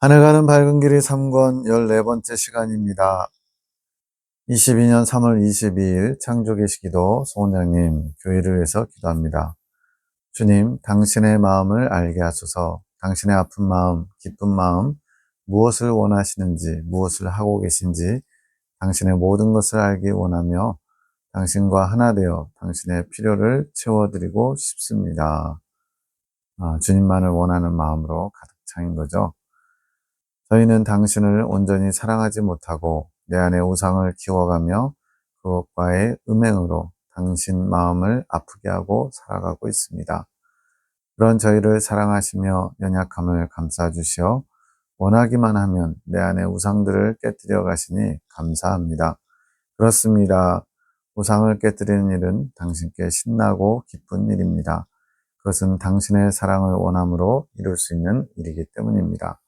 하늘 가는 밝은 길이 3권 14번째 시간입니다. 22년 3월 22일 창조계시기도 소원장님 교회를 위해서 기도합니다. 주님, 당신의 마음을 알게 하소서. 당신의 아픈 마음, 기쁜 마음, 무엇을 원하시는지, 무엇을 하고 계신지 당신의 모든 것을 알기 원하며 당신과 하나 되어 당신의 필요를 채워드리고 싶습니다. 주님만을 원하는 마음으로 가득 차인 거죠. 저희는 당신을 온전히 사랑하지 못하고 내 안에 우상을 키워가며 그것과의 음행으로 당신 마음을 아프게 하고 살아가고 있습니다. 그런 저희를 사랑하시며 연약함을 감싸주시어 원하기만 하면 내 안에 우상들을 깨뜨려 가시니 감사합니다. 그렇습니다. 우상을 깨뜨리는 일은 당신께 신나고 기쁜 일입니다. 그것은 당신의 사랑을 원함으로 이룰 수 있는 일이기 때문입니다.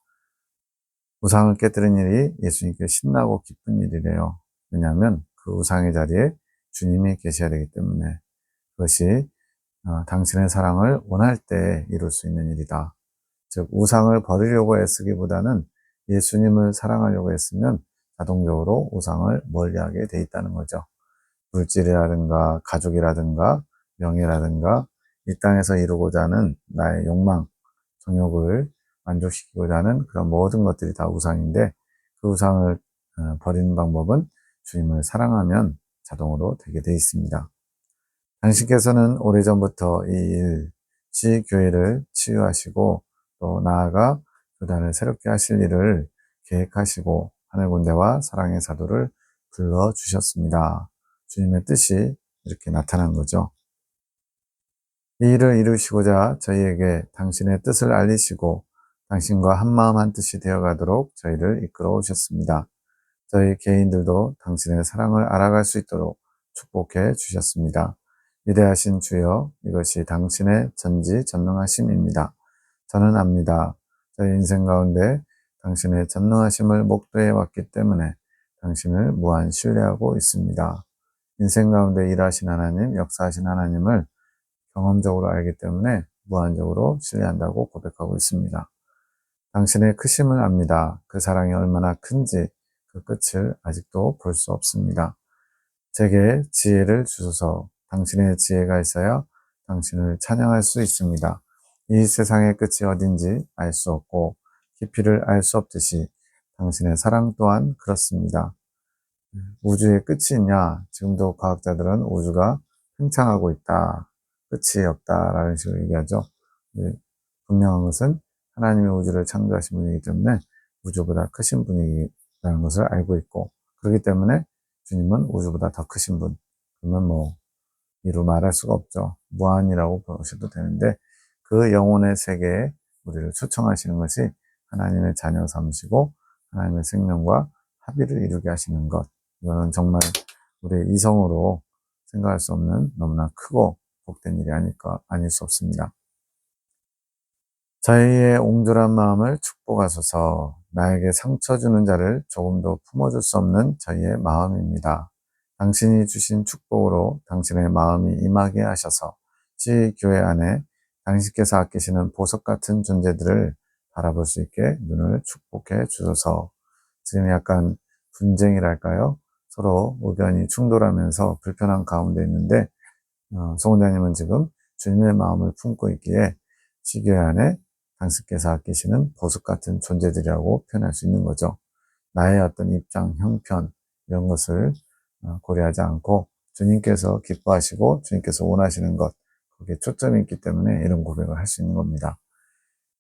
우상을 깨뜨리는 일이 예수님께 신나고 기쁜 일이래요. 왜냐하면 그 우상의 자리에 주님이 계셔야 되기 때문에 그것이 당신의 사랑을 원할 때 이룰 수 있는 일이다. 즉 우상을 버리려고 애쓰기보다는 예수님을 사랑하려고 했으면 자동적으로 우상을 멀리하게 돼 있다는 거죠. 물질이라든가 가족이라든가 명예라든가 이 땅에서 이루고자 하는 나의 욕망, 정욕을 만족시키고자 하는 그런 모든 것들이 다 우상인데 그 우상을 버리는 방법은 주님을 사랑하면 자동으로 되게 돼 있습니다. 당신께서는 오래전부터 이 일시 교회를 치유하시고 또 나아가 교단을 새롭게 하실 일을 계획하시고 하늘군대와 사랑의 사도를 불러주셨습니다. 주님의 뜻이 이렇게 나타난 거죠. 이 일을 이루시고자 저희에게 당신의 뜻을 알리시고 당신과 한마음 한뜻이 되어가도록 저희를 이끌어 오셨습니다. 저희 개인들도 당신의 사랑을 알아갈 수 있도록 축복해 주셨습니다. 위대하신 주여, 이것이 당신의 전지전능하심입니다. 저는 압니다. 저희 인생 가운데 당신의 전능하심을 목도해 왔기 때문에 당신을 무한 신뢰하고 있습니다. 인생 가운데 일하신 하나님, 역사하신 하나님을 경험적으로 알기 때문에 무한적으로 신뢰한다고 고백하고 있습니다. 당신의 크심을 압니다. 그 사랑이 얼마나 큰지 그 끝을 아직도 볼 수 없습니다. 제게 지혜를 주소서. 당신의 지혜가 있어야 당신을 찬양할 수 있습니다. 이 세상의 끝이 어딘지 알 수 없고 깊이를 알 수 없듯이 당신의 사랑 또한 그렇습니다. 우주의 끝이 있냐? 지금도 과학자들은 우주가 팽창하고 있다. 끝이 없다라는 식으로 얘기하죠. 분명한 것은 하나님의 우주를 창조하신 분이기 때문에 우주보다 크신 분이라는 것을 알고 있고 그렇기 때문에 주님은 우주보다 더 크신 분. 그러면 이루 말할 수가 없죠. 무한이라고 보셔도 되는데 그 영혼의 세계에 우리를 초청하시는 것이 하나님의 자녀 삼으시고 하나님의 생명과 합의를 이루게 하시는 것. 이거는 정말 우리의 이성으로 생각할 수 없는 너무나 크고 복된 일이 아닐 수 없습니다. 저희의 옹졸한 마음을 축복하소서. 나에게 상처 주는 자를 조금도 품어줄 수 없는 저희의 마음입니다. 당신이 주신 축복으로 당신의 마음이 임하게 하셔서 교회 안에 당신께서 아끼시는 보석 같은 존재들을 바라볼 수 있게 눈을 축복해 주소서. 지금 약간 분쟁이랄까요? 서로 의견이 충돌하면서 불편한 가운데 있는데 송원장님은 지금 주님의 마음을 품고 있기에 시교회 안에 당신께서 아끼시는 보석 같은 존재들이라고 표현할 수 있는 거죠. 나의 어떤 입장, 형편 이런 것을 고려하지 않고 주님께서 기뻐하시고 주님께서 원하시는 것 거기에 초점이 있기 때문에 이런 고백을 할 수 있는 겁니다.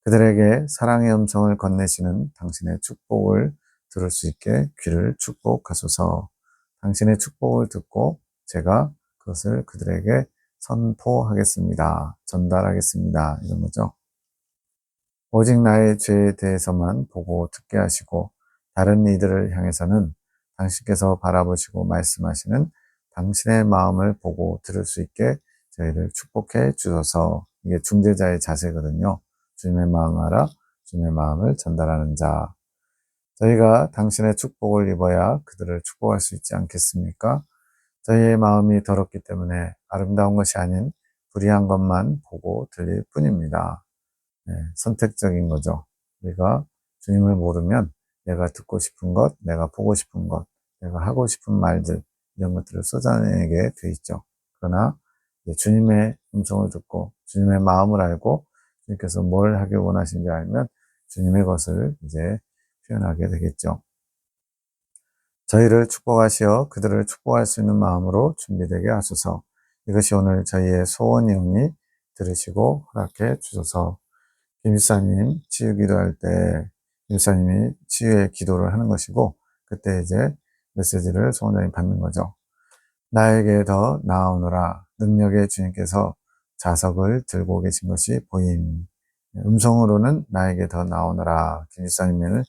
그들에게 사랑의 음성을 건네시는 당신의 축복을 들을 수 있게 귀를 축복하소서. 당신의 축복을 듣고 제가 그것을 그들에게 선포하겠습니다. 전달하겠습니다. 이런 거죠. 오직 나의 죄에 대해서만 보고 듣게 하시고 다른 이들을 향해서는 당신께서 바라보시고 말씀하시는 당신의 마음을 보고 들을 수 있게 저희를 축복해 주셔서 이게 중재자의 자세거든요. 주님의 마음을 알아 주님의 마음을 전달하는 자. 저희가 당신의 축복을 입어야 그들을 축복할 수 있지 않겠습니까? 저희의 마음이 더럽기 때문에 아름다운 것이 아닌 불의한 것만 보고 들릴 뿐입니다. 선택적인 거죠. 우리가 주님을 모르면 내가 듣고 싶은 것, 내가 보고 싶은 것, 내가 하고 싶은 말들, 이런 것들을 쏟아내게 돼 있죠. 그러나 주님의 음성을 듣고 주님의 마음을 알고 주님께서 뭘 하길 원하시는지 알면 주님의 것을 이제 표현하게 되겠죠. 저희를 축복하시어 그들을 축복할 수 있는 마음으로 준비되게 하소서. 이것이 오늘 저희의 소원이오니 들으시고 허락해 주소서. 김일사님 치유 기도할 때 김일사님이 치유의 기도를 하는 것이고 그때 이제 메시지를 소원자님 받는 거죠. 나에게 더 나아오너라. 능력의 주님께서 자석을 들고 계신 것이 보임. 음성으로는 나에게 더 나오너라. 김일사님을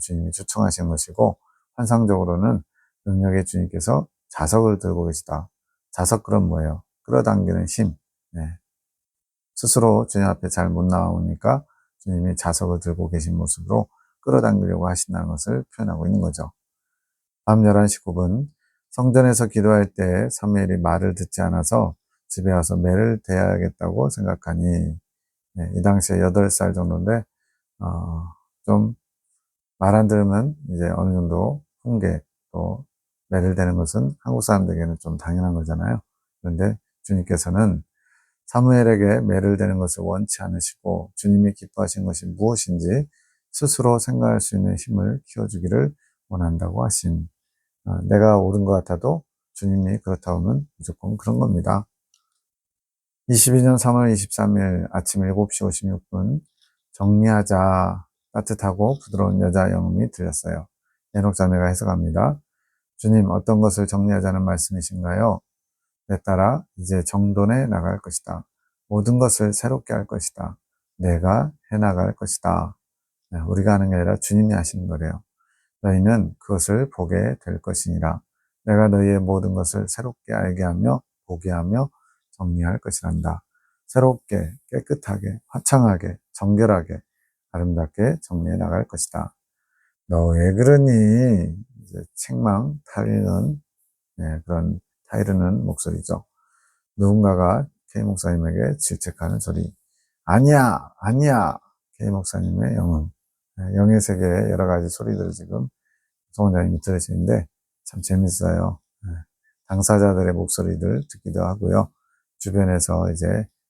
주님이 초청하신 것이고 환상적으로는 능력의 주님께서 자석을 들고 계시다. 자석 그럼 뭐예요? 끌어당기는 힘. 네. 스스로 주님 앞에 잘 못 나오니까 주님이 자석을 들고 계신 모습으로 끌어당기려고 하신다는 것을 표현하고 있는 거죠. 밤 11시 9분 성전에서 기도할 때 사무엘이 말을 듣지 않아서 집에 와서 매를 대야겠다고 생각하니 네, 이 당시에 8살 정도인데 좀 말 안 들으면 이제 어느 정도 훈계 또 매를 대는 것은 한국 사람들에게는 좀 당연한 거잖아요. 그런데 주님께서는 사무엘에게 매를 대는 것을 원치 않으시고 주님이 기뻐하신 것이 무엇인지 스스로 생각할 수 있는 힘을 키워주기를 원한다고 하신 내가 옳은 것 같아도 주님이 그렇다 하면 무조건 그런 겁니다. 22년 3월 23일 아침 7시 56분 정리하자 따뜻하고 부드러운 여자 영음이 들렸어요. 예녹자매가 해석합니다. 주님 어떤 것을 정리하자는 말씀이신가요? 내 딸아 이제 정돈해 나갈 것이다. 모든 것을 새롭게 할 것이다. 내가 해나갈 것이다. 우리가 하는 게 아니라 주님이 하시는 거래요. 너희는 그것을 보게 될 것이니라. 내가 너희의 모든 것을 새롭게 알게 하며 보게 하며 정리할 것이란다. 새롭게 깨끗하게 화창하게 정결하게 아름답게 정리해 나갈 것이다. 너 왜 그러니? 이제 책망 타이르는 그런 타이르는 목소리죠. 누군가가 K 목사님에게 질책하는 소리. 아니야, 아니야. K 목사님의 영음. 영의 세계의 여러 가지 소리들을 지금 성원장님이 들으시는데 참 재밌어요. 당사자들의 목소리들 듣기도 하고요. 주변에서 이제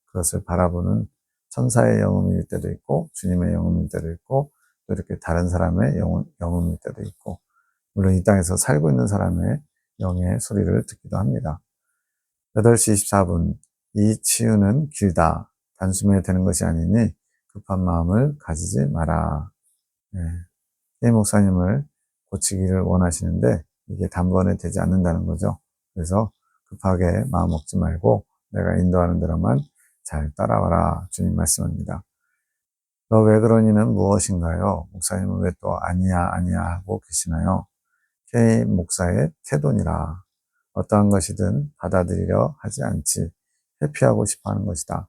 그것을 바라보는 천사의 영음일 때도 있고 주님의 영음일 때도 있고 또 이렇게 다른 사람의 영음일 때도 있고 물론 이 땅에서 살고 있는 사람의 영의 소리를 듣기도 합니다. 8시 24분 이 치유는 길다. 단숨에 되는 것이 아니니 급한 마음을 가지지 마라. 이 목사님을 고치기를 원하시는데 이게 단번에 되지 않는다는 거죠. 그래서 급하게 마음 먹지 말고 내가 인도하는 대로만 잘 따라와라. 주님 말씀합니다. 너 왜 그러니는 무엇인가요? 목사님은 왜 또 아니야 아니야 하고 계시나요? K 목사의 태도니라. 어떠한 것이든 받아들이려 하지 않지 회피하고 싶어하는 것이다.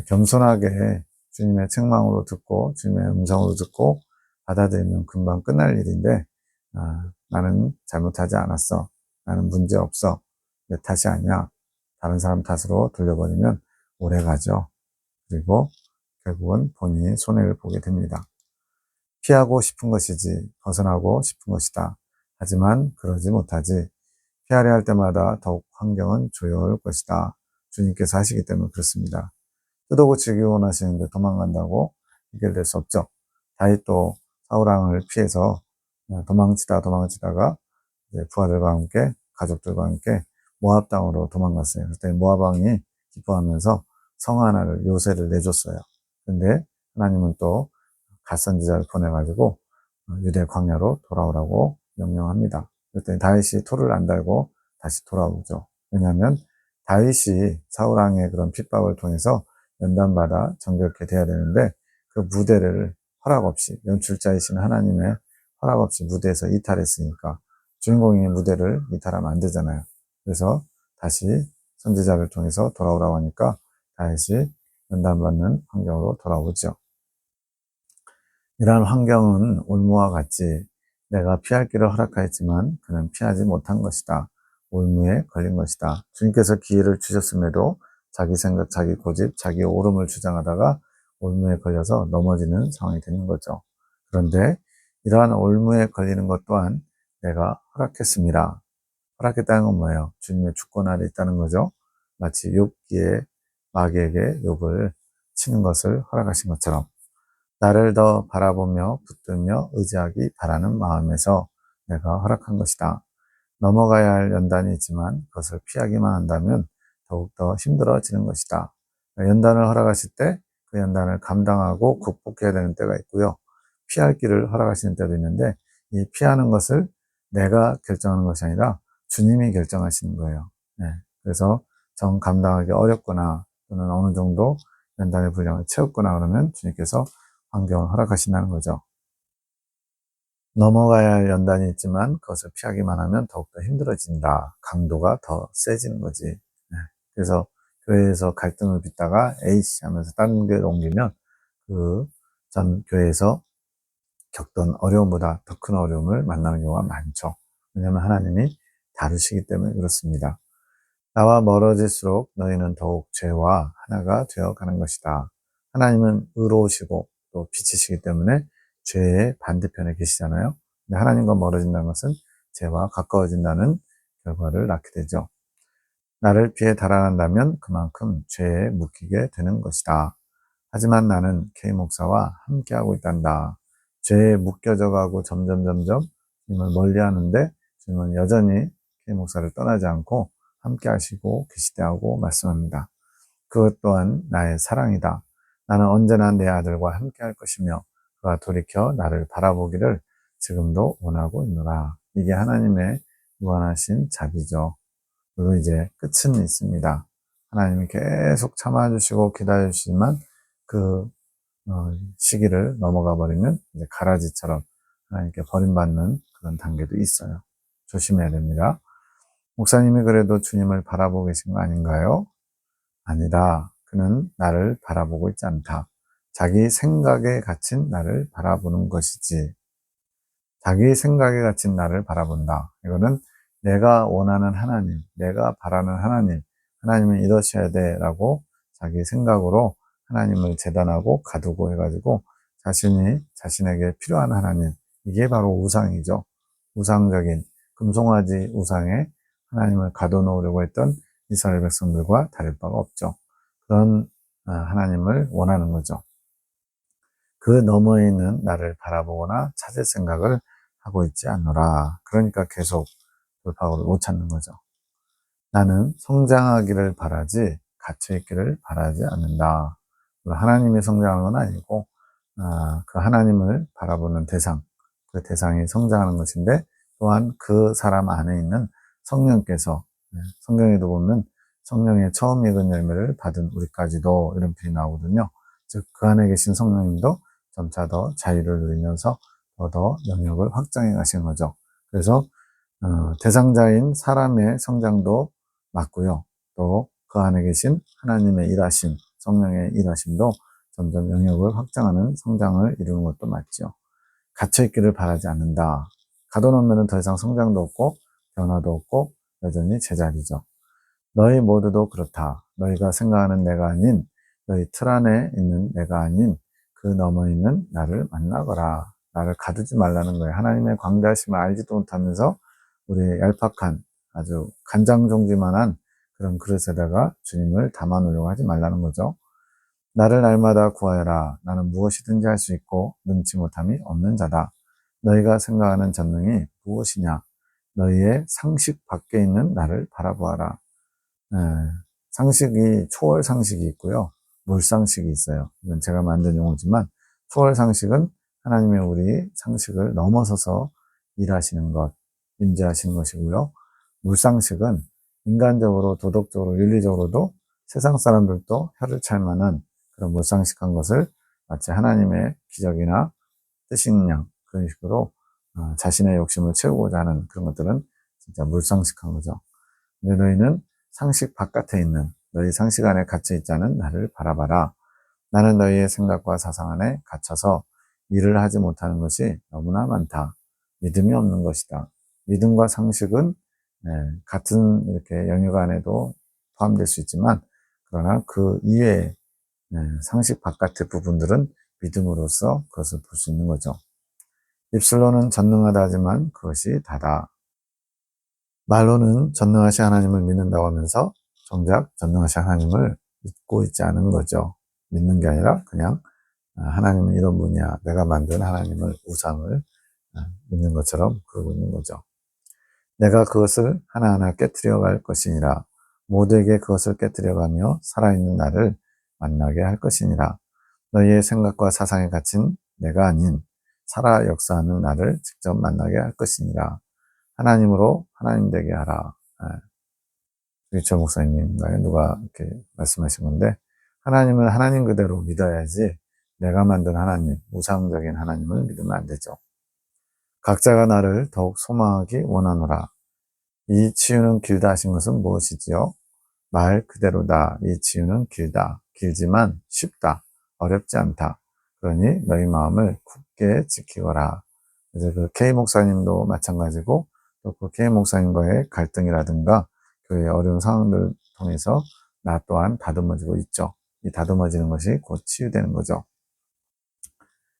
겸손하게 주님의 책망으로 듣고 주님의 음성으로 듣고 받아들이면 금방 끝날 일인데 나는 잘못하지 않았어. 나는 문제 없어. 내 탓이 아니야. 다른 사람 탓으로 돌려버리면 오래 가죠. 그리고 결국은 본인이 손해를 보게 됩니다. 피하고 싶은 것이지 벗어나고 싶은 것이다. 하지만 그러지 못하지. 피하려 할 때마다 더욱 환경은 조여올 것이다. 주님께서 하시기 때문에 그렇습니다. 뜯어고치기 원하시는데 도망간다고 해결될 수 없죠. 다윗도 사울왕을 피해서 도망치다가 이제 부하들과 함께 가족들과 함께 모압 땅으로 도망갔어요. 그때 모압 왕이 기뻐하면서 성 하나를 요새를 내줬어요. 근데 하나님은 또 갓선지자를 보내가지고 유대 광야로 돌아오라고 명령합니다. 그랬더니 다윗이 토를 안 달고 다시 돌아오죠. 왜냐하면 다윗이 사울왕의 그런 핍박을 통해서 연단받아 정결케 돼야 되는데 그 무대를 허락 없이 연출자이신 하나님의 허락 없이 무대에서 이탈했으니까 주인공이 무대를 이탈하면 안 되잖아요. 그래서 다시 선지자를 통해서 돌아오라고 하니까 다시 연단받는 환경으로 돌아오죠. 이러한 환경은 올무와 같이 내가 피할 길을 허락하였지만 그는 피하지 못한 것이다. 올무에 걸린 것이다. 주님께서 기회를 주셨음에도 자기 생각, 자기 고집, 자기 옳음을 주장하다가 올무에 걸려서 넘어지는 상황이 되는 거죠. 그런데 이러한 올무에 걸리는 것 또한 내가 허락했습니다. 허락했다는 건 뭐예요? 주님의 주권 아래 있다는 거죠. 마치 욥기에 마귀에게 욥을 치는 것을 허락하신 것처럼 나를 더 바라보며 붙들며 의지하기 바라는 마음에서 내가 허락한 것이다. 넘어가야 할 연단이 있지만 그것을 피하기만 한다면 더욱더 힘들어지는 것이다. 연단을 허락하실 때 그 연단을 감당하고 극복해야 되는 때가 있고요. 피할 길을 허락하시는 때도 있는데 이 피하는 것을 내가 결정하는 것이 아니라 주님이 결정하시는 거예요. 네. 그래서 정 감당하기 어렵거나 또는 어느 정도 연단의 분량을 채웠거나 그러면 주님께서 환경을 허락하신다는 거죠. 넘어가야 할 연단이 있지만 그것을 피하기만 하면 더욱더 힘들어진다. 강도가 더 세지는 거지. 네. 그래서 교회에서 갈등을 빚다가 에이씨 하면서 다른 교회로 옮기면 그 전 교회에서 겪던 어려움보다 더 큰 어려움을 만나는 경우가 많죠. 왜냐하면 하나님이 다루시기 때문에 그렇습니다. 나와 멀어질수록 너희는 더욱 죄와 하나가 되어가는 것이다. 하나님은 의로우시고 또 빛이시기 때문에 죄의 반대편에 계시잖아요. 근데 하나님과 멀어진다는 것은 죄와 가까워진다는 결과를 낳게 되죠. 나를 피해 달아난다면 그만큼 죄에 묶이게 되는 것이다. 하지만 나는 K 목사와 함께하고 있단다. 죄에 묶여져 가고 점점 주님을 멀리하는데 주님은 여전히 K 목사를 떠나지 않고 함께하시고 계시다고 말씀합니다. 그것 또한 나의 사랑이다. 나는 언제나 내 아들과 함께할 것이며 그가 돌이켜 나를 바라보기를 지금도 원하고 있노라. 이게 하나님의 무한하신 자비죠. 그리고 이제 끝은 있습니다. 하나님이 계속 참아주시고 기다려주시지만 그 시기를 넘어가 버리면 이제 가라지처럼 하나님께 버림받는 그런 단계도 있어요. 조심해야 됩니다. 목사님이 그래도 주님을 바라보고 계신 거 아닌가요? 아니다. 그는 나를 바라보고 있지 않다. 자기 생각에 갇힌 나를 바라보는 것이지. 자기 생각에 갇힌 나를 바라본다. 이거는 내가 원하는 하나님, 내가 바라는 하나님, 하나님은 이러셔야 돼 라고 자기 생각으로 하나님을 재단하고 가두고 해가지고 자신이 자신에게 필요한 하나님, 이게 바로 우상이죠. 우상적인 금송아지 우상에 하나님을 가둬놓으려고 했던 이스라엘 백성들과 다를 바가 없죠. 그런 하나님을 원하는 거죠. 그 너머에 있는 나를 바라보거나 찾을 생각을 하고 있지 않노라. 그러니까 계속 돌파구를 못 찾는 거죠. 나는 성장하기를 바라지 갇혀있기를 바라지 않는다. 하나님이 성장하는 건 아니고 그 하나님을 바라보는 대상, 그 대상이 성장하는 것인데 또한 그 사람 안에 있는 성령께서 성경에도 보면 성령의 처음 익은 열매를 받은 우리까지도 이런 표현이 나오거든요. 즉 그 안에 계신 성령님도 점차 더 자유를 누리면서 더 영역을 확장해 가신 거죠. 그래서 대상자인 사람의 성장도 맞고요. 또 그 안에 계신 하나님의 일하심, 성령의 일하심도 점점 영역을 확장하는 성장을 이루는 것도 맞죠. 갇혀있기를 바라지 않는다. 가둬놓으면 더 이상 성장도 없고 변화도 없고 여전히 제자리죠. 너희 모두도 그렇다. 너희가 생각하는 내가 아닌 너희 틀 안에 있는 내가 아닌 그 너머 있는 나를 만나거라. 나를 가두지 말라는 거예요. 하나님의 광대하심을 알지도 못하면서 우리의 얄팍한 아주 간장종지만한 그런 그릇에다가 주님을 담아놓으려고 하지 말라는 거죠. 나를 날마다 구하여라. 나는 무엇이든지 할 수 있고 능치 못함이 없는 자다. 너희가 생각하는 전능이 무엇이냐? 너희의 상식 밖에 있는 나를 바라보아라. 상식이 초월 상식이 있고요. 물상식이 있어요. 이건 제가 만든 용어지만 초월 상식은 하나님의 우리 상식을 넘어서서 일하시는 것, 임재하시는 것이고요. 물상식은 인간적으로 도덕적으로 윤리적으로도 세상 사람들도 혀를 찰 만한 그런 물상식한 것을 마치 하나님의 기적이나 뜻인 양 그런 식으로 자신의 욕심을 채우고자 하는 그런 것들은 진짜 물상식한 거죠. 근데 너희는 상식 바깥에 있는 너희 상식 안에 갇혀 있지 않은 나를 바라봐라. 나는 너희의 생각과 사상 안에 갇혀서 일을 하지 못하는 것이 너무나 많다. 믿음이 없는 것이다. 믿음과 상식은 같은 이렇게 영역 안에도 포함될 수 있지만 그러나 그 이외의 상식 바깥의 부분들은 믿음으로써 그것을 볼 수 있는 거죠. 입술로는 전능하다 하지만 그것이 다다. 말로는 전능하신 하나님을 믿는다고 하면서 정작 전능하신 하나님을 믿고 있지 않은 거죠. 믿는 게 아니라 그냥 하나님은 이런 분이야. 내가 만든 하나님을, 우상을 믿는 것처럼 그러고 있는 거죠. 내가 그것을 하나하나 깨트려 갈 것이니라. 모두에게 그것을 깨트려 가며 살아있는 나를 만나게 할 것이니라. 너희의 생각과 사상에 갇힌 내가 아닌 살아 역사하는 나를 직접 만나게 할 것이니라. 하나님으로 하나님 되게 하라. 유철 목사님인가요? 누가 이렇게 말씀하신 건데, 하나님을 하나님 그대로 믿어야지 내가 만든 하나님, 우상적인 하나님을 믿으면 안 되죠. 각자가 나를 더욱 소망하기 원하노라. 이 치유는 길다 하신 것은 무엇이지요? 말 그대로다. 이 치유는 길다. 길지만 쉽다. 어렵지 않다. 그러니 너희 마음을 굳게 지키거라. 이제 그 K 목사님도 마찬가지고 또 그 K 목사님과의 갈등이라든가 교회의 어려운 상황들을 통해서 나 또한 다듬어지고 있죠. 이 다듬어지는 것이 곧 치유되는 거죠.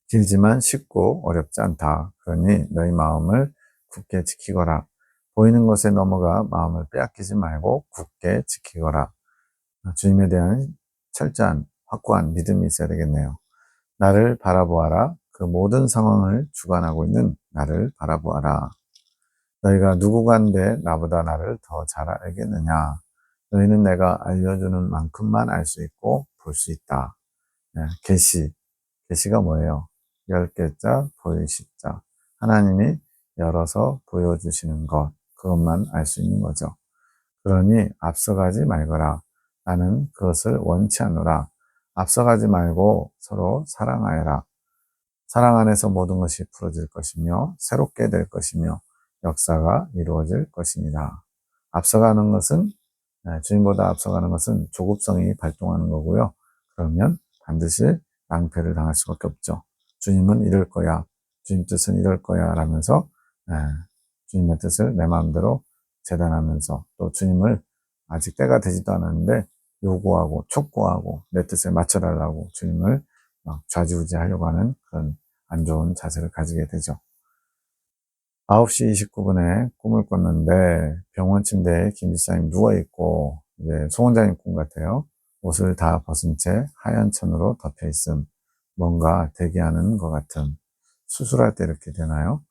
길지만 쉽고 어렵지 않다. 그러니 너희 마음을 굳게 지키거라. 보이는 것에 넘어가 마음을 빼앗기지 말고 굳게 지키거라. 주님에 대한 철저한 확고한 믿음이 있어야 되겠네요. 나를 바라보아라. 그 모든 상황을 주관하고 있는 나를 바라보아라. 너희가 누구간데 나보다 나를 더 잘 알겠느냐. 너희는 내가 알려주는 만큼만 알 수 있고 볼 수 있다. 계시. 계시가 뭐예요? 10개자, 보이시자. 하나님이 열어서 보여주시는 것. 그것만 알 수 있는 거죠. 그러니 앞서가지 말거라. 나는 그것을 원치 않노라. 앞서가지 말고 서로 사랑하여라. 사랑 안에서 모든 것이 풀어질 것이며 새롭게 될 것이며 역사가 이루어질 것이니라. 앞서가는 것은 주님보다 앞서가는 것은 조급성이 발동하는 거고요. 그러면 반드시 낭패를 당할 수밖에 없죠. 주님은 이럴 거야. 주님 뜻은 이럴 거야 라면서 주님의 뜻을 내 마음대로 재단하면서 또 주님을 아직 때가 되지도 않았는데 요구하고 촉구하고 내 뜻에 맞춰달라고 주님을 막 좌지우지하려고 하는 그런 안 좋은 자세를 가지게 되죠. 9시 29분에 꿈을 꿨는데 병원 침대에 김 지사님 누워있고 이제 소원장님 꿈 같아요. 옷을 다 벗은 채 하얀 천으로 덮여 있음. 뭔가 대기하는 것 같은. 수술할 때 이렇게 되나요?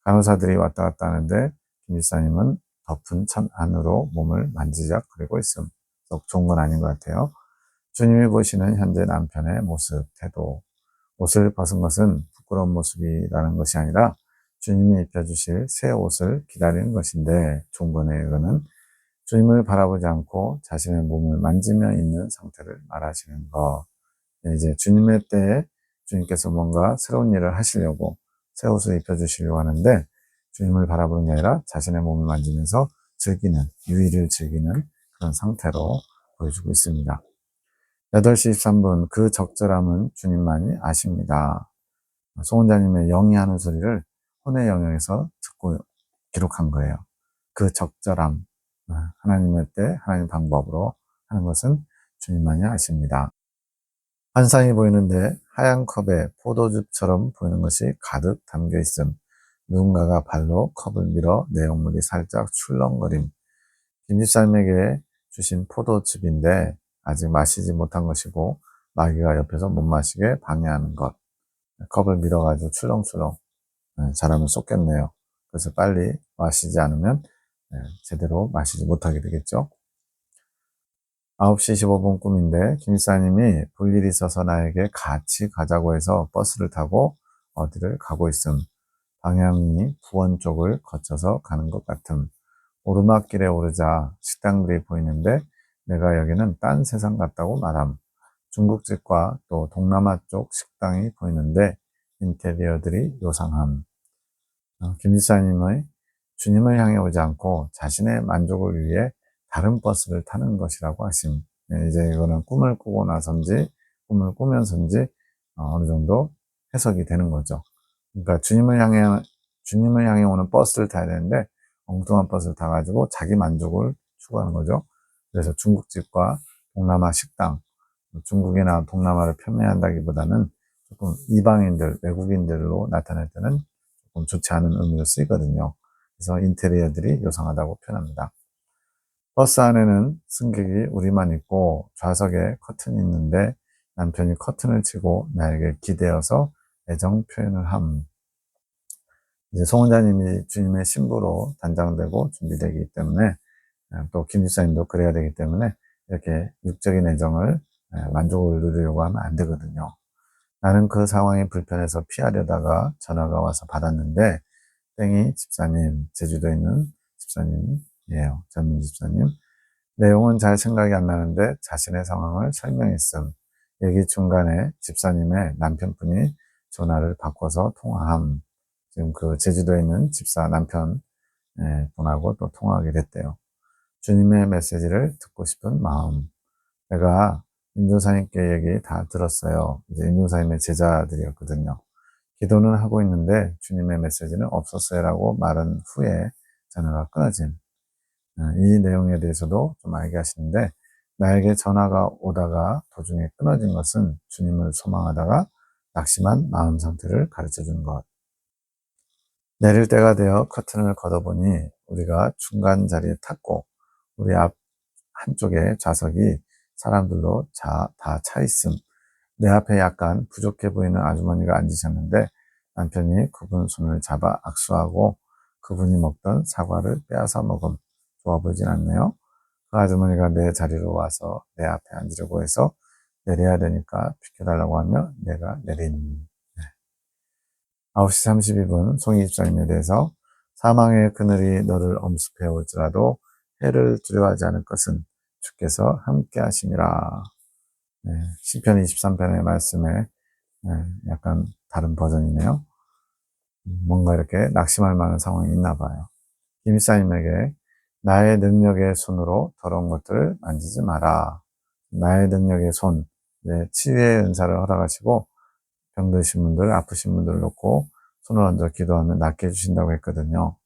간호사들이 왔다 갔다 하는데 김 지사님은 덮은 천 안으로 몸을 만지작거리고 있음. 썩 좋은 건 아닌 것 같아요. 주님이 보시는 현재 남편의 모습, 태도. 옷을 벗은 것은 부끄러운 모습이라는 것이 아니라 주님이 입혀주실 새 옷을 기다리는 것인데 좋은 거네요. 이거는 주님을 바라보지 않고 자신의 몸을 만지며 있는 상태를 말하시는 것. 이제 주님의 때에 주님께서 뭔가 새로운 일을 하시려고 새 옷을 입혀주시려고 하는데 주님을 바라보는 게 아니라 자신의 몸을 만지면서 즐기는, 유의를 즐기는 그런 상태로 보여주고 있습니다. 8시 13분, 그 적절함은 주님만이 아십니다. 송원자님의 영이 하는 소리를 혼의 영역에서 듣고 기록한 거예요. 그 적절함, 하나님의 때, 하나님 방법으로 하는 것은 주님만이 아십니다. 환상이 보이는데 하얀 컵에 포도즙처럼 보이는 것이 가득 담겨 있음. 누군가가 발로 컵을 밀어 내용물이 살짝 출렁거림. 김집사님에게 주신 포도즙인데 아직 마시지 못한 것이고 마귀가 옆에서 못 마시게 방해하는 것. 컵을 밀어가지고 출렁출렁 잘하면 쏟겠네요. 그래서 빨리 마시지 않으면 제대로 마시지 못하게 되겠죠. 9시 15분 꿈인데 김사님이 볼 일이 있어서 나에게 같이 가자고 해서 버스를 타고 어디를 가고 있음. 방향이 부원 쪽을 거쳐서 가는 것 같음. 오르막길에 오르자 식당들이 보이는데 내가 여기는 딴 세상 같다고 말함. 중국집과 또 동남아 쪽 식당이 보이는데 인테리어들이 요상함. 김 지사님의 주님을 향해 오지 않고 자신의 만족을 위해 다른 버스를 타는 것이라고 하심. 이제 이거는 꿈을 꾸고 나선지 꿈을 꾸면서인지 어느 정도 해석이 되는 거죠. 그러니까 주님을 향해 오는 버스를 타야 되는데 엉뚱한 버스를 타가지고 자기 만족을 추구하는 거죠. 그래서 중국집과 동남아 식당, 중국이나 동남아를 편애한다기보다는 조금 이방인들, 외국인들로 나타날 때는 조금 좋지 않은 의미로 쓰이거든요. 그래서 인테리어들이 요상하다고 표현합니다. 버스 안에는 승객이 우리만 있고 좌석에 커튼이 있는데 남편이 커튼을 치고 나에게 기대어서 애정 표현을 함. 이제 송원자님이 주님의 신부로 단장되고 준비되기 때문에 또 김집사님도 그래야 되기 때문에 이렇게 육적인 애정을 만족을 누리려고 하면 안 되거든요. 나는 그 상황이 불편해서 피하려다가 전화가 와서 받았는데 땡이 집사님, 제주도에 있는 집사님이에요. 전문 집사님. 내용은 잘 생각이 안 나는데 자신의 상황을 설명했음. 얘기 중간에 집사님의 남편분이 전화를 바꿔서 통화함. 지금 그 제주도에 있는 집사 남편 분하고 또 통화하게 됐대요. 주님의 메시지를 듣고 싶은 마음. 내가 인도사님께 얘기 다 들었어요. 이제 인도사님의 제자들이었거든요. 기도는 하고 있는데 주님의 메시지는 없었어요라고 말한 후에 전화가 끊어진 이 내용에 대해서도 좀 알게 하시는데 나에게 전화가 오다가 도중에 끊어진 것은 주님을 소망하다가 낙심한 마음 상태를 가르쳐 주는 것. 내릴 때가 되어 커튼을 걷어보니 우리가 중간 자리에 탔고 우리 앞 한쪽에 좌석이 사람들로 다 차 있음. 내 앞에 약간 부족해 보이는 아주머니가 앉으셨는데 남편이 그분 손을 잡아 악수하고 그분이 먹던 사과를 빼앗아 먹음. 좋아 보이진 않네요. 그 아주머니가 내 자리로 와서 내 앞에 앉으려고 해서 내려야 되니까 비켜달라고 하며 내가 내린. 9시 32분 송이 집사님에 대해서 사망의 그늘이 너를 엄습해 올지라도 해를 두려워하지 않을 것은 주께서 함께 하심이라. 네, 시편 23편의 말씀에 약간 다른 버전이네요. 뭔가 이렇게 낙심할 만한 상황이 있나 봐요. 김이사님에게 나의 능력의 손으로 더러운 것들을 만지지 마라. 나의 능력의 손, 치유의 은사를 허락하시고 병드신 분들, 아프신 분들을 놓고 손을 얹어 기도하면 낫게 해주신다고 했거든요.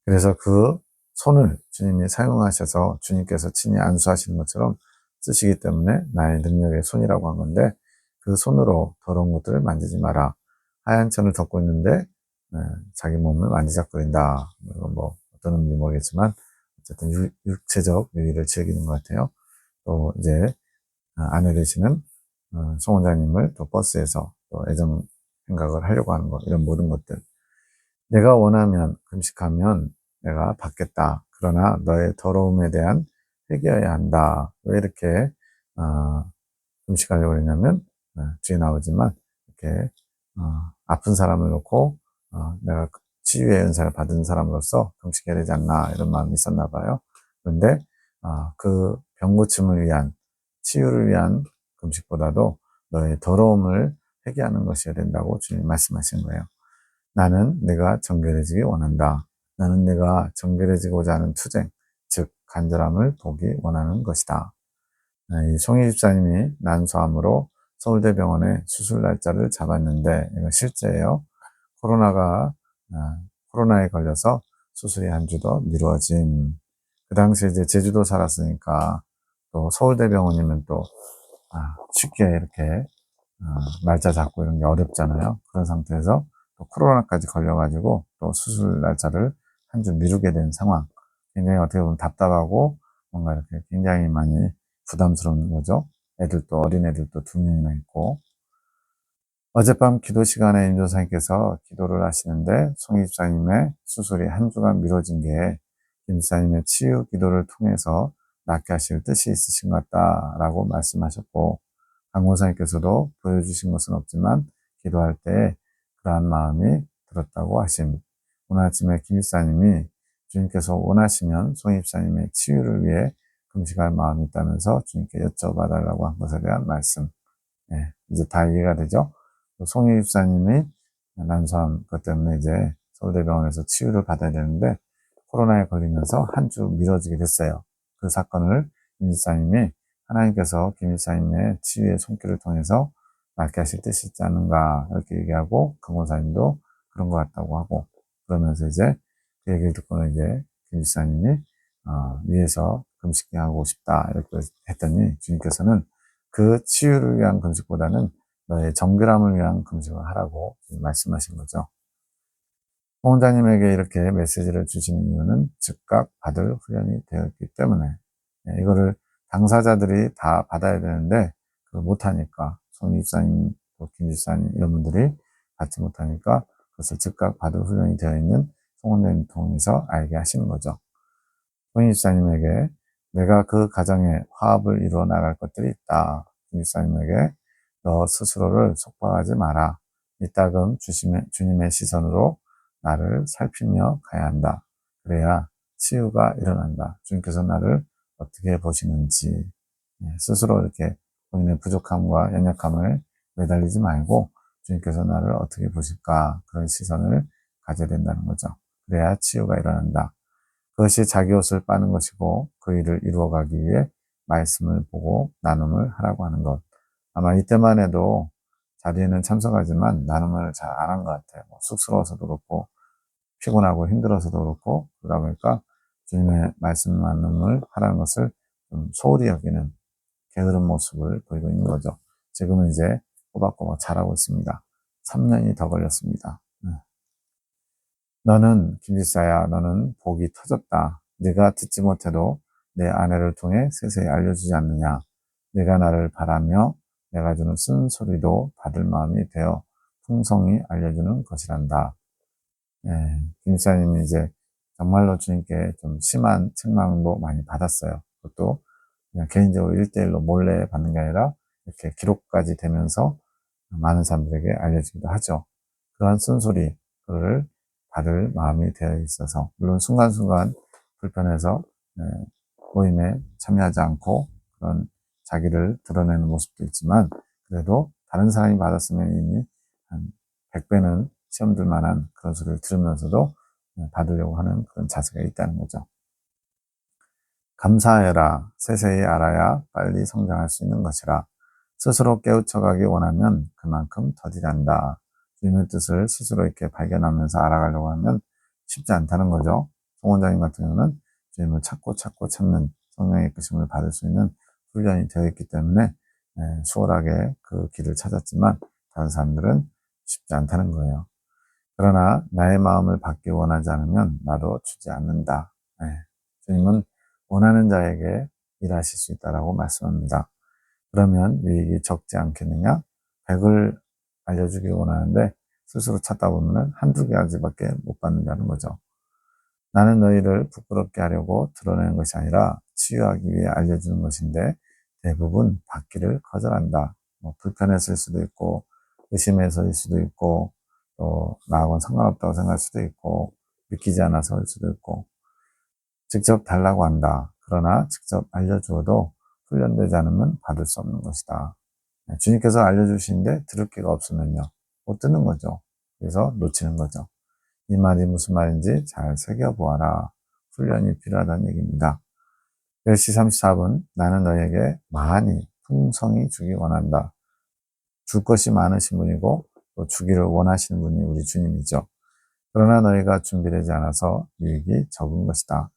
그래서 그 손을 주님이 사용하셔서 주님께서 친히 안수하시는 것처럼 쓰시기 때문에 나의 능력의 손이라고 한 건데 그 손으로 더러운 것들을 만지지 마라. 하얀 천을 덮고 있는데 자기 몸을 만지작거린다. 이건 뭐 어떤 의미인지 모르겠지만 어쨌든 육체적 유의를 즐기는 것 같아요. 또 이제 아내 되시는 송 원장님을 또 버스에서 또 애정 생각을 하려고 하는 것 이런 모든 것들 내가 원하면 금식하면 내가 받겠다. 그러나 너의 더러움에 대한 회개해야 한다. 왜 이렇게 금식하려고 그러냐면 뒤에 나오지만 이렇게 아픈 사람을 놓고 내가 치유의 은사를 받은 사람으로서 금식해야 되지 않나 이런 마음이 있었나 봐요. 그런데 그 병고침을 위한 치유를 위한 금식보다도 너의 더러움을 회개하는 것이어야 된다고 주님 말씀하신 거예요. 나는 내가 정결해지기 원한다. 나는 내가 정결해지고자 하는 투쟁, 즉 간절함을 보기 원하는 것이다. 이 송희 집사님이 난소암으로 서울대병원에 수술 날짜를 잡았는데 이건 실제예요. 코로나에 걸려서 수술이 한 주 더 미뤄진. 그 당시에 이제 제주도 살았으니까 또 서울대병원이면 또 쉽게 이렇게 날짜 잡고 이런 게 어렵잖아요. 그런 상태에서 또 코로나까지 걸려가지고 또 수술 날짜를 한 주 미루게 된 상황. 굉장히 어떻게 보면 답답하고 뭔가 이렇게 굉장히 많이 부담스러운 거죠. 애들도 어린애들도 2명이나 있고. 어젯밤 기도 시간에 인도사님께서 기도를 하시는데 송희 집사님의 수술이 한 주간 미뤄진 게 김 집사님의 치유 기도를 통해서 낫게 하실 뜻이 있으신 것 같다라고 말씀하셨고 강호사님께서도 보여주신 것은 없지만 기도할 때 그러한 마음이 들었다고 하심. 오늘 아침에 김 집사님이 주님께서 원하시면 송희 집사님의 치유를 위해 금식할 마음이 있다면서 주님께 여쭤봐달라고 한 것에 대한 말씀. 이제 다 이해가 되죠? 송희 집사님이 난소암 것 때문에 이제 서울대병원에서 치유를 받아야 되는데 코로나에 걸리면서 한 주 미뤄지게 됐어요. 그 사건을 김 집사님이 하나님께서 김 집사님의 치유의 손길을 통해서 낫게 하실 뜻이 있지 않은가 이렇게 얘기하고 강권사님도 그런 것 같다고 하고 그러면서 이제 그 얘기를 듣고는 이제 김 집사님이 위에서 금식해 하고 싶다 이렇게 했더니 주님께서는 그 치유를 위한 금식보다는 너의 정결함을 위한 금식을 하라고 말씀하신 거죠. 송 원장님에게 이렇게 메시지를 주시는 이유는 즉각 받을 훈련이 되었기 때문에, 이거를 당사자들이 다 받아야 되는데 그걸 못하니까, 송 집사님, 김 집사님 이런 분들이 받지 못하니까 그것을 즉각 받을 훈련이 되어 있는 송 원장님 통해서 알게 하시는 거죠. 송 집사님에게 내가 그 가정에 화합을 이루어 나갈 것들이 있다. 김 집사님에게 너 스스로를 속박하지 마라. 이따금 주님의 시선으로 나를 살피며 가야 한다. 그래야 치유가 일어난다. 주님께서 나를 어떻게 보시는지, 스스로 이렇게 본인의 부족함과 연약함을 매달리지 말고 주님께서 나를 어떻게 보실까, 그런 시선을 가져야 된다는 거죠. 그래야 치유가 일어난다. 그것이 자기 옷을 빠는 것이고 그 일을 이루어가기 위해 말씀을 보고 나눔을 하라고 하는 것. 아마 이때만 해도 자리에는 참석하지만 나눔을 잘 안 한 것 같아요. 뭐 쑥스러워서도 그렇고 피곤하고 힘들어서도 그렇고, 그러다 보니까 주님의 말씀 나눔을 하라는 것을 좀 소홀히 여기는 게으른 모습을 보이고 있는 거죠. 지금은 이제 꼬박꼬박 잘하고 있습니다. 3년이 더 걸렸습니다. 너는 김지사야, 너는 복이 터졌다. 네가 듣지 못해도 내 아내를 통해 세세히 알려주지 않느냐. 네가 나를 바라며 내가 주는 쓴소리도 받을 마음이 되어 풍성히 알려주는 것이란다. 김지사님이 이제 정말로 주님께 좀 심한 책망도 많이 받았어요. 그것도 그냥 개인적으로 1대1로 몰래 받는 게 아니라 이렇게 기록까지 되면서 많은 사람들에게 알려지기도 하죠. 그러한 쓴소리, 그를 받을 마음이 되어 있어서, 물론 순간순간 불편해서 모임에 참여하지 않고 그런 자기를 드러내는 모습도 있지만, 그래도 다른 사람이 받았으면 이미 한 100배는 시험 들 만한 그런 소리를 들으면서도 받으려고 하는 그런 자세가 있다는 거죠. 감사해라. 세세히 알아야 빨리 성장할 수 있는 것이라. 스스로 깨우쳐가기 원하면 그만큼 더디단다. 주님의 뜻을 스스로 이렇게 발견하면서 알아가려고 하면 쉽지 않다는 거죠. 송 원장님 같은 경우는 주님을 찾고 찾는 성령의 이끄심을 받을 수 있는 훈련이 되어 있기 때문에 수월하게 그 길을 찾았지만, 다른 사람들은 쉽지 않다는 거예요. 그러나 나의 마음을 받기 원하지 않으면 나도 주지 않는다. 주님은 원하는 자에게 일하실 수 있다라고 말씀합니다. 그러면 유익이 적지 않겠느냐? 100을 알려주길 원하는데 스스로 찾다 보면 한두 가지밖에 못 받는다는 거죠. 나는 너희를 부끄럽게 하려고 드러내는 것이 아니라 치유하기 위해 알려주는 것인데 대부분 받기를 거절한다. 뭐 불편했을 수도 있고 의심해서일 수도 있고 또 나하고는 상관없다고 생각할 수도 있고 믿기지 않아서일 수도 있고 직접 달라고 한다. 그러나 직접 알려주어도 훈련되지 않으면 받을 수 없는 것이다. 주님께서 알려주시는데 들을 기가 없으면요, 못 듣는 거죠. 그래서 놓치는 거죠. 이 말이 무슨 말인지 잘 새겨보아라. 훈련이 필요하다는 얘기입니다. 10시 34분, 나는 너에게 많이 풍성히 주기 원한다. 줄 것이 많으신 분이고 또 주기를 원하시는 분이 우리 주님이죠. 그러나 너희가 준비되지 않아서 유익이 적은 것이다.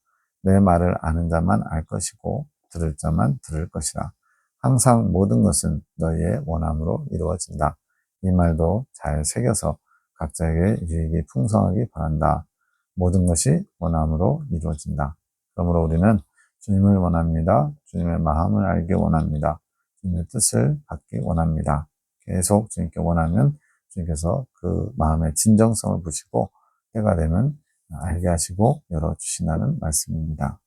내 말을 아는 자만 알 것이고 들을 자만 들을 것이다. 항상 모든 것은 너희의 원함으로 이루어진다. 이 말도 잘 새겨서 각자에게 유익이 풍성하기 바란다. 모든 것이 원함으로 이루어진다. 그러므로 우리는 주님을 원합니다. 주님의 마음을 알기 원합니다. 주님의 뜻을 받기 원합니다. 계속 주님께 원하면 주님께서 그 마음의 진정성을 보시고 때가 되면 알게 하시고 열어주신다는 말씀입니다.